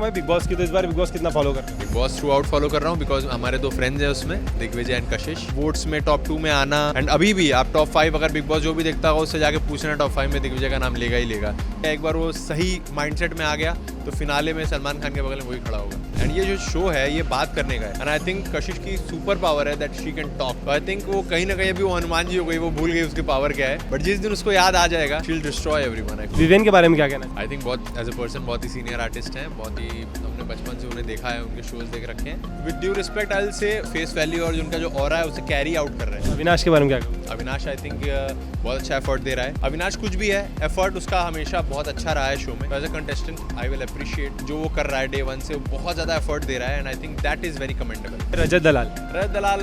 भाई big boss की, तो इस बार बिग बॉस कितना फॉलो कर रहे हो? Big boss through out follow कर रहा हूँ बिकॉज हमारे 2 फ्रेंड्स हैं उसमें, दिग्विजय एंड कशिश। वोट्स में टॉप 2 में आना एंड अभी भी आप टॉप 5 अगर बिग बॉस जो भी देखता होगा उससे जाके पूछना, टॉप 5 में दिग्विजय का नाम लेगा ही लेगा। एक बार वो सही माइंडसेट में आ गया तो फिनाले में सलमान खान के बगल में वही खड़ा होगा। एंड ये जो शो है ये बात करने का है एंड आई थिंक कशिश की सुपर पावर है that she can talk. I think वो कहीं ना कहीं अभी वो हनुमान जी हो गई, वो भूल गई उसकी पावर क्या है, बट जिस दिन उसको याद आ जाएगा she will destroy everyone. Viven के बारे में क्या कहना है? आई थिंक बहुत एज अ पर्सन बहुत ही सीनियर आर्टिस्ट हैं, बहुत ही हमने बचपन से उन्हें देखा है, उनके शोज देख रखे हैं। With due respect I will से फेस वैल्यू और उनका जो ऑरा है उसे कैरी आउट कर रहे हैं। अविनाश के बारे में क्या कहना? अविनाश आई थिंक बहुत अच्छा एफर्ट दे रहा है। अविनाश कुछ भी है, एफर्ट उसका हमेशा बहुत अच्छा रहा है शो में। As a contestant I will appreciate जो वो कर रहा है डे 1 से, वो बहुत ज़्यादा एफर्ट दे रहा है and I think that is very commendable. Rajat Dalal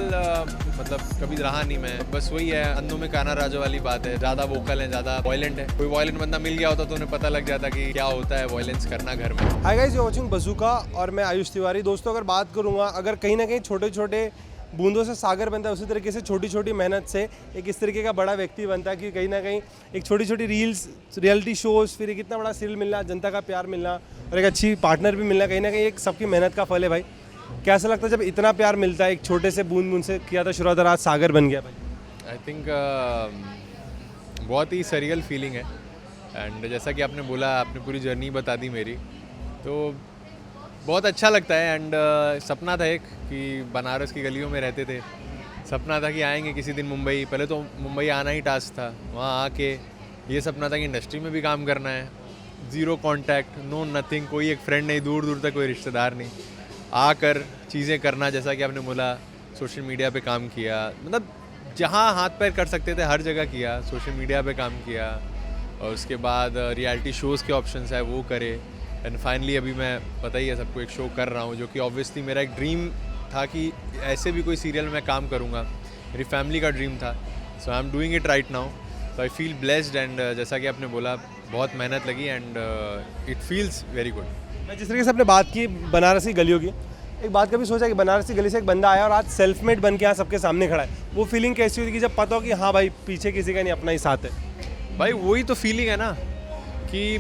मतलब कभी रहा नहीं मैं, बस वही है अंधों में काना राजा वाली बात है, ज़्यादा वोकल है, ज़्यादा वायलेंट है। कोई वायलेंट बंदा मिल गया होता तो उन्हें पता लग जाता कि क्या होता है वायलेंस करना घर में। Hi guys, you watching bazooka और मैं आयुष तिवारी। दोस्तों अगर बात करूँगा, अगर कहीं ना कहीं छोटे छोटे बूंदों से सागर बनता है, उसी तरीके से छोटी छोटी मेहनत से एक इस तरीके का बड़ा व्यक्ति बनता है कि कहीं ना कहीं एक छोटी छोटी रील्स, रियलिटी शोज़, फिर एक इतना बड़ा सीरियल मिलना, जनता का प्यार मिलना और एक अच्छी पार्टनर भी मिलना, कहीं ना कहीं एक सबकी मेहनत का फल है भाई। कैसा लगता है जब इतना प्यार मिलता है? एक छोटे से बूंद बूंद से किया था शुरुआत और आज सागर बन गया भाई। आई थिंक बहुत ही सरियल फीलिंग है एंड जैसा कि आपने बोला, आपने पूरी जर्नी बता दी मेरी, तो बहुत अच्छा लगता है। एंड सपना था एक कि बनारस की गलियों में रहते थे, सपना था कि आएंगे किसी दिन मुंबई। पहले तो मुंबई आना ही टास्क था, वहाँ आके ये सपना था कि इंडस्ट्री में भी काम करना है। ज़ीरो कांटेक्ट, नो नथिंग, कोई एक फ्रेंड नहीं, दूर दूर तक कोई रिश्तेदार नहीं, आकर चीज़ें करना। जैसा कि आपने बोला सोशल मीडिया पे काम किया, मतलब जहाँ हाथ पैर कर सकते थे हर जगह किया, सोशल मीडिया पे काम किया और उसके बाद रियलिटी शोज़ के ऑप्शंस है वो करे एंड फाइनली अभी मैं पता ही है सबको एक शो कर रहा हूँ जो कि ऑब्वियसली मेरा एक ड्रीम था कि ऐसे भी कोई सीरियल में काम करूँगा, मेरी फैमिली का ड्रीम था। So I am doing it right now, so I feel blessed and जैसा कि आपने बोला बहुत मेहनत लगी and it feels very good. मैं जिस तरीके से आपने बात की बनारस की गलियों की, एक बात कभी सोचा कि बनारस की गली से एक बंदा आया और आज सेल्फ मेड बन के यहाँ सबके सामने खड़ा है, वो फीलिंग कैसी हुई कि जब पता हो कि हाँ भाई पीछे किसी का नहीं अपना ही साथ है? भाई वही तो फीलिंग है ना कि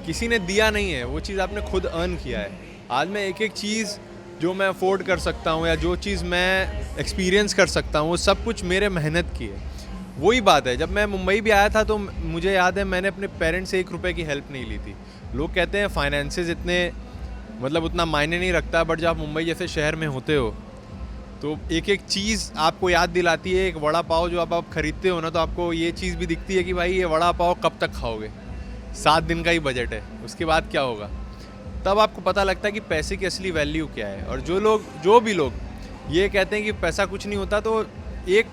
किसी ने दिया नहीं है, वो चीज़ आपने खुद अर्न किया है। आज मैं एक एक चीज़ जो मैं अफोर्ड कर सकता हूँ या जो चीज़ मैं एक्सपीरियंस कर सकता हूँ वो सब कुछ मेरे मेहनत की है। वही बात है, जब मैं मुंबई भी आया था तो मुझे याद है मैंने अपने पेरेंट्स से 1 रुपये की हेल्प नहीं ली थी। लोग कहते हैं फाइनेंसेस इतने मतलब उतना मायने नहीं रखता, बट जब आप मुंबई जैसे शहर में होते हो तो एक एक चीज़ आपको याद दिलाती है। एक वड़ा पाव जो आप खरीदते हो ना, तो आपको ये चीज़ भी दिखती है कि भाई ये वड़ा पाव कब तक खाओगे, 7 दिन का ही बजट है, उसके बाद क्या होगा। तब आपको पता लगता है कि पैसे की असली वैल्यू क्या है। और जो भी लोग ये कहते हैं कि पैसा कुछ नहीं होता, तो एक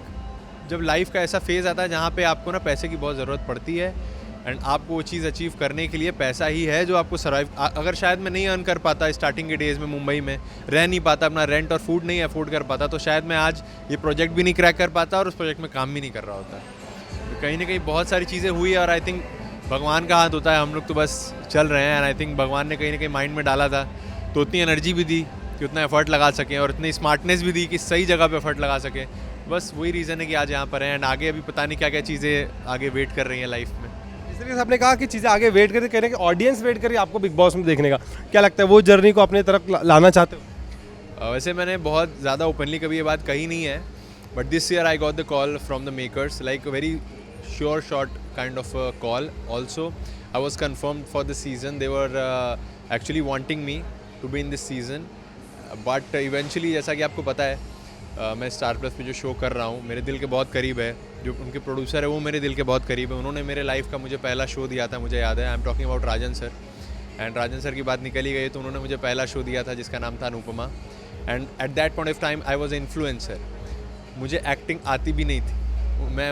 जब लाइफ का ऐसा फेज़ आता है जहाँ पे आपको ना पैसे की बहुत ज़रूरत पड़ती है एंड आपको वो चीज़ अचीव करने के लिए पैसा ही है जो आपको सर्वाइव। अगर शायद मैं नहीं अर्न कर पाता स्टार्टिंग के डेज़ में, मुंबई में रह नहीं पाता, अपना रेंट और फूड नहीं अफोर्ड कर पाता, तो शायद मैं आज ये प्रोजेक्ट भी नहीं क्रैक कर पाता और उस प्रोजेक्ट में काम भी नहीं कर रहा होता। तो कहीं ना कहीं बहुत सारी चीज़ें हुई और आई थिंक भगवान का हाथ होता है, हम लोग तो बस चल रहे हैं एंड आई थिंक भगवान ने कहीं ना कहीं माइंड में डाला था तो उतनी एनर्जी भी दी कि उतना एफर्ट लगा सकें और इतनी स्मार्टनेस भी दी कि सही जगह पे एफर्ट लगा सकें। बस वही रीज़न है कि आज यहाँ पर हैं एंड आगे अभी पता नहीं क्या क्या चीज़ें आगे वेट कर रही हैं लाइफ में। इस तरीके से आपने कहा कि चीज़ें आगे वेट करके, कहने की ऑडियंस वेट करी आपको बिग बॉस में देखने का, क्या लगता है वो जर्नी को अपने तरफ लाना चाहते हो? वैसे मैंने बहुत ज़्यादा ओपनली कभी ये बात कही नहीं है, but this year I got the call from the makers, like very sure short kind of call also. I was confirmed for the season, they were actually wanting me to be in this season, but eventually जैसा कि आपको पता है मैं star plus पे जो show कर रहा हूँ मेरे दिल के बहुत करीब है। जो उनके प्रोड्यूसर है वो मेरे दिल के बहुत करीब है। उन्होंने मेरे लाइफ का मुझे पहला शो दिया था, मुझे याद है, I am talking about Rajan sir. And Rajan sir की बात निकल ही गई तो उन्होंने मुझे पहला शो दिया था जिसका नाम था Anupama. And at that point of time I was influencer, मुझे एक्टिंग मुझे भी नहीं थी।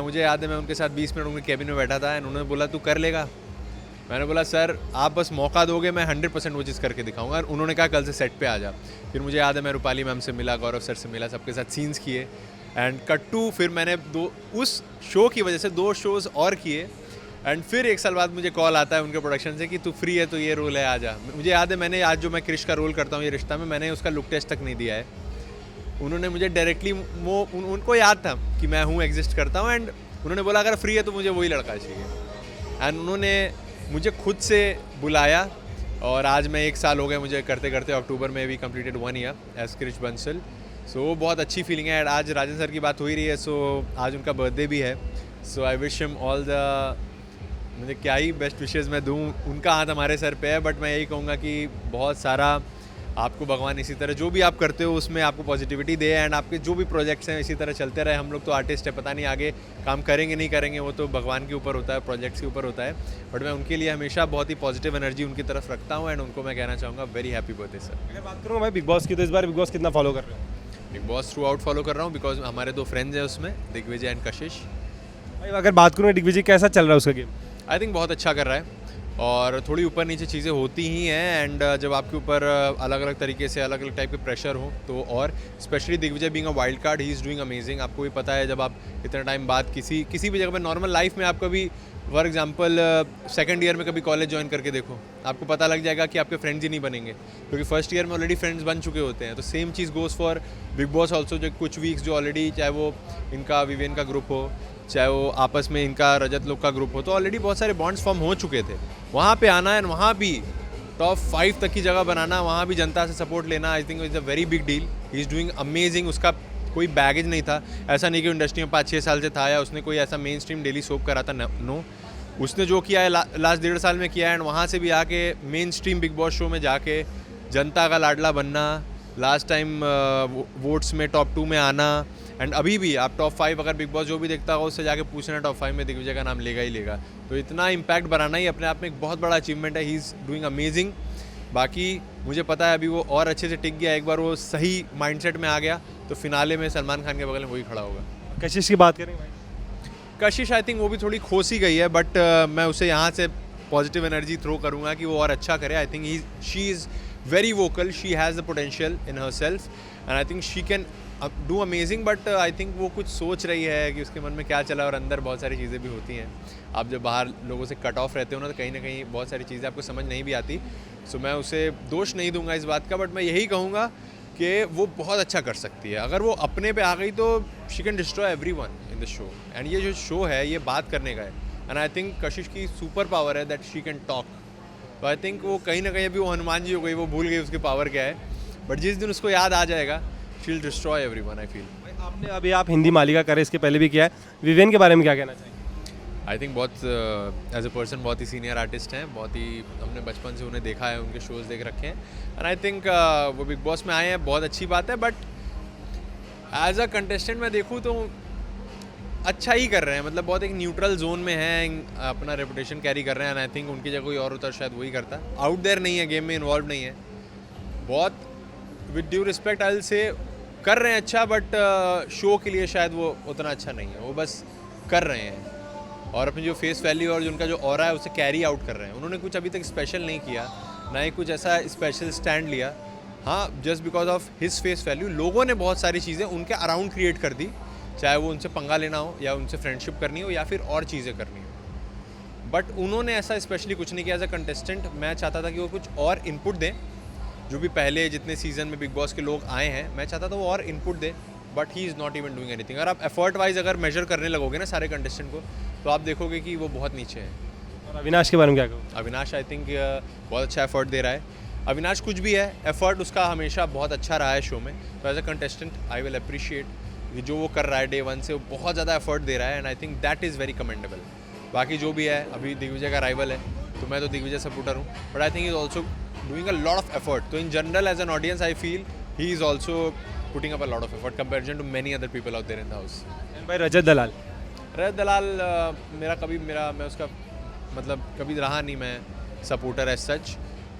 मुझे याद है मैं उनके साथ 20 मिनट उनके कैबिन में बैठा था एंड उन्होंने बोला तू कर लेगा। मैंने बोला सर आप बस मौका दोगे, मैं 100% वो चीज़ करके दिखाऊंगा। और उन्होंने कहा कल से सेट पे आ जा। फिर मुझे याद है मैं रूपाली मैम से मिला, गौरव सर से मिला, सबके साथ सीन्स किए एंड कट टू फिर मैंने उस शो की वजह से 2 शोज़ और किए एंड फिर 1 साल बाद मुझे कॉल आता है उनके प्रोडक्शन से कि तू फ्री है तो ये रोल है आ जा। मुझे याद है मैंने आज जो मैं क्रिश का रोल करता हूँ ये रिश्ता में, मैंने उसका लुक टेस्ट तक नहीं दिया है। उन्होंने मुझे डायरेक्टली उनको याद था कि मैं हूँ, एग्जिस्ट करता हूँ एंड उन्होंने बोला अगर फ्री है तो मुझे वही लड़का चाहिए। एंड उन्होंने मुझे खुद से बुलाया और आज मैं 1 साल हो गए मुझे करते करते, अक्टूबर में भी completed 1 year as Krish Bansal. So बहुत अच्छी फीलिंग है। आज राजन सर की बात हो ही रही है, सो आज उनका बर्थडे भी है। So I wish him all the, मुझे क्या ही बेस्ट विशेज़ मैं दूँ, उनका हाथ हमारे सर पे है। बट मैं यही कहूँगा कि बहुत सारा आपको भगवान इसी तरह जो भी आप करते हो उसमें आपको पॉजिटिविटी दे, एंड आपके जो भी प्रोजेक्ट्स हैं इसी तरह चलते रहे। हम लोग तो आर्टिस्ट है, पता नहीं आगे काम करेंगे नहीं करेंगे, वो तो भगवान के ऊपर होता है, प्रोजेक्ट्स के ऊपर होता है। बट मैं उनके लिए हमेशा बहुत ही पॉजिटिव एनर्जी उनकी तरफ रखता हूँ, एंड उनको मैं कहना चाहूँगा वेरी हैप्पी बर्थडे सर। अगर बात करूँ भाई बिग बॉस की, तो इस बार बिग बॉस कितना फॉलो कर रहे हो? Big boss through out follow कर रहा हूँ, बिकॉज हमारे 2 फ्रेंड्स हैं उसमें, दिग्विजय एंड कशिश। भाई अगर बात करूँ दिग्विजय, कैसा चल रहा है उसका गेम? आई थिंक बहुत अच्छा कर रहा है, और थोड़ी ऊपर नीचे चीज़ें होती ही हैं। एंड जब आपके ऊपर अलग अलग तरीके से अलग अलग टाइप के प्रेशर हो तो, और specially Digvijay being a wild card, he is doing amazing. आपको भी पता है जब आप इतना टाइम बाद किसी भी जगह पर नॉर्मल लाइफ में, आप कभी फॉर एग्जांपल सेकंड ईयर में कभी कॉलेज ज्वाइन करके देखो, आपको पता लग जाएगा कि आपके फ्रेंड्स ही नहीं बनेंगे, क्योंकि फर्स्ट ईयर में ऑलरेडी फ्रेंड्स बन चुके होते हैं। तो same cheese goes for big boss also. जो कुछ वीक्स जो ऑलरेडी, चाहे वो इनका विवेन का ग्रुप हो, चाहे वो आपस में इनका रजत लोग का ग्रुप हो, तो ऑलरेडी बहुत सारे बॉन्ड्स फॉर्म हो चुके थे। वहाँ पे आना है, वहाँ भी टॉप 5 तक की जगह बनाना, वहाँ भी जनता से सपोर्ट लेना, I think is a very big deal. He is doing amazing. उसका कोई बैगेज नहीं था, ऐसा नहीं कि इंडस्ट्री में 5-6 साल से था या उसने कोई ऐसा मेन स्ट्रीम डेली सोप करा था, नो। उसने जो किया है लास्ट 1.5 साल में किया है, एंड वहाँ से भी आके main stream big boss show में जाके जनता का लाडला बनना, लास्ट टाइम वोट्स में टॉप 2 में आना, एंड अभी भी आप टॉप 5 अगर बिग बॉस जो भी देखता होगा उससे जाके पूछना, टॉप 5 में दिग्विजय का नाम लेगा ही लेगा। तो इतना इम्पैक्ट बनाना ही अपने आप में एक बहुत बड़ा अचीवमेंट है। ही इज़ डूइंग अमेजिंग। बाकी मुझे पता है अभी वो और अच्छे से टिक गया, एक बार वो सही माइंडसेट में आ गया तो फिनाले में सलमान खान के बगल में वही खड़ा होगा। कशिश की बात करें भाई? कशिश आई थिंक वो भी थोड़ी खोसी गई है, बट मैं उसे यहाँ से पॉजिटिव एनर्जी थ्रो करूँगा कि वो और अच्छा करे। आई think she is very vocal, she has the potential in her self, and I think she can do amazing. But I think वो कुछ सोच रही है कि उसके मन में क्या चला, और अंदर बहुत सारी चीज़ें भी होती हैं। आप जब बाहर लोगों से कट ऑफ रहते हो ना कहीं बहुत सारी चीज़ें आपको समझ नहीं भी आती। सो मैं उसे दोष नहीं दूंगा इस बात का, बट मैं यही कहूँगा कि वो बहुत अच्छा कर सकती है। अगर वो अपने पे आ गई तो she can destroy everyone in the show, and ये जो शो है ये बात करने का है, एंड आई थिंक कशिश की सुपर पावर है दैट शी कैन टॉक। तो आई थिंक वो कहीं ना कहीं अभी वो हनुमान जी हो गई, वो भूल गई उसकी पावर क्या है, बट जिस दिन उसको याद आ जाएगा she will destroy everyone, I feel. आपने अभी आप हिंदी मालिका करे, इसके पहले भी किया है, विवेन के बारे में क्या कहना चाहिए? आई थिंक बहुत एज अ पर्सन बहुत ही सीनियर आर्टिस्ट हैं, बहुत ही हमने बचपन से उन्हें देखा है, उनके शोज़ देख रखे हैं, एंड आई थिंक वो बिग बॉस में आए हैं, बहुत अच्छी बात है। बट एज अ कंटेस्टेंट मैं देखूँ तो अच्छा ही कर रहे हैं, मतलब बहुत एक न्यूट्रल जोन में है, अपना रेपुटेशन कैरी कर रहे हैं, एंड आई थिंक उनकी जगह कोई और होता शायद वही करता। आउट देयर नहीं है, गेम में इन्वॉल्व नहीं है, बहुत with due respect I will से कर रहे हैं अच्छा, बट शो के लिए शायद वो उतना अच्छा नहीं है। वो बस कर रहे हैं और अपनी जो फेस वैल्यू और जो उनका जो ऑरा है उसे कैरी आउट कर रहे हैं। उन्होंने कुछ अभी तक स्पेशल नहीं किया, ना ही कुछ ऐसा स्पेशल स्टैंड लिया। हाँ, just because of his face value लोगों ने बहुत सारी चीज़ें उनके अराउंड क्रिएट कर दी, चाहे वो उनसे पंगा लेना हो या उनसे फ्रेंडशिप करनी हो या फिर और चीज़ें करनी हो, बट उन्होंने ऐसा स्पेशली कुछ नहीं किया। एज अ कंटेस्टेंट मैं चाहता था कि वो कुछ और इनपुट दें, जो भी पहले जितने सीज़न में बिग बॉस के लोग आए हैं मैं चाहता था वो और input they, but he is not even doing anything. अगर आप एफर्ट वाइज अगर मेजर करने लगोगे ना सारे कंटेस्टेंट को, तो आप देखोगे कि वो बहुत नीचे है। और अविनाश के बारे में क्या कहो? अविनाश आई थिंक बहुत अच्छा एफर्ट दे रहा है। अविनाश कुछ भी है, एफर्ट उसका हमेशा बहुत अच्छा रहा है शो में, तो as a contestant I will appreciate कि जो वो कर रहा है डे 1 से, वो बहुत ज़्यादा एफर्ट दे रहा है, and I think that is very commendable. बाकी जो भी है, अभी दिग्विजय का राइवल है तो मैं तो दिग्विजय सपोर्टर हूँ, but I think is also doing a lot of effort. तो in general as an audience I feel he is also putting up a lot of effort comparison to many other people out there in the house. भाई रजत दलाल? रजत दलाल मैं उसका मतलब कभी रहा नहीं मैं supporter as such,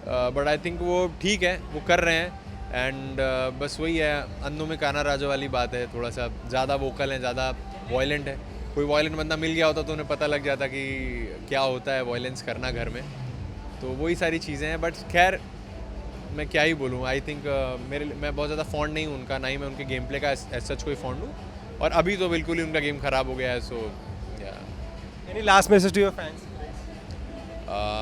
but I think वो ठीक है, वो कर रहे हैं, एंड बस वही है, अंधों में काना राजा वाली बात है, थोड़ा सा ज़्यादा वोकल है, ज़्यादा वॉयलेंट है। कोई वॉयलेंट बंदा मिल गया होता तो उन्हें पता लग जाता कि क्या होता है वॉयलेंस करना घर में, तो वही सारी चीज़ें हैं। बट खैर मैं क्या ही बोलूँ, आई थिंक मैं बहुत ज़्यादा फॉन्ड नहीं हूँ उनका, ना ही मैं उनके गेम प्ले का एज सच कोई फॉन्ड हूँ, और अभी तो बिल्कुल ही उनका गेम ख़राब हो गया है। So any last message to your fans?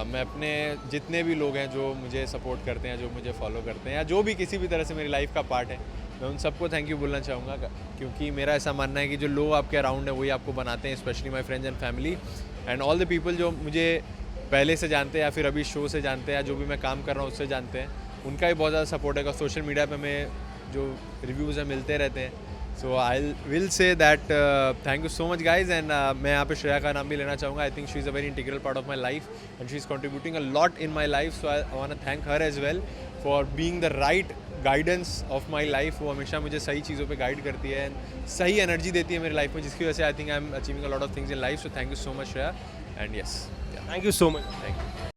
मैं अपने जितने भी लोग हैं जो मुझे सपोर्ट करते हैं, जो मुझे फॉलो करते हैं, या जो भी किसी भी तरह से मेरी लाइफ का पार्ट है, मैं उन सबको थैंक यू बोलना चाहूँगा, क्योंकि मेरा ऐसा मानना है कि जो लोग आपके अराउंड है वही आपको बनाते हैं, specially my friends and family and all the people जो मुझे पहले से जानते हैं या फिर अभी शो से जानते हैं या जो भी मैं काम कर रहा हूँ उससे जानते हैं, उनका भी बहुत ज़्यादा सपोर्ट है। सोशल मीडिया पे हमें जो रिव्यूज़ हैं मिलते रहते हैं। So I will say that thank you so much guys. And मैं यहाँ पे श्रेया का नाम भी लेना चाहूँगा। I think she is a very integral part of my life and she is contributing a lot in my life. So I want to thank her as well for being the right guidance of my life. वो हमेशा मुझे सही चीज़ों पे guide करती है and सही energy देती है मेरी लाइफ में, जिसकी वजह से I think I am achieving a lot of things in life. So thank you so much Shreya and yes thank you so much. Thank you.